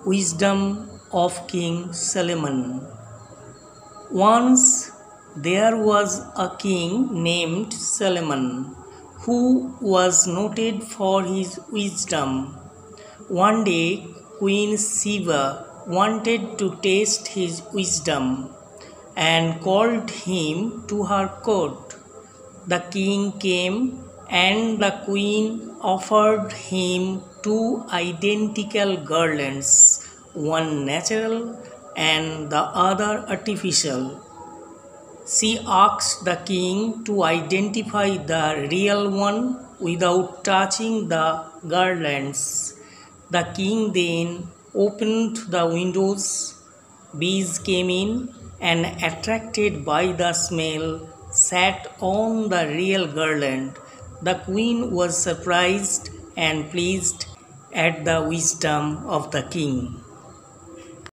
Wisdom of King Solomon. Once there was a king named Solomon who was noted for his wisdom. One day, Queen Sheba wanted to test his wisdom and called him to her court. The king came and the queen offered him two identical garlands, one natural and the other artificial. She asked the king to identify the real one without touching the garlands. The king then opened the windows. Bees came in and, attracted by the smell, sat on the real garland. The queen was surprised and pleased at the wisdom of the king.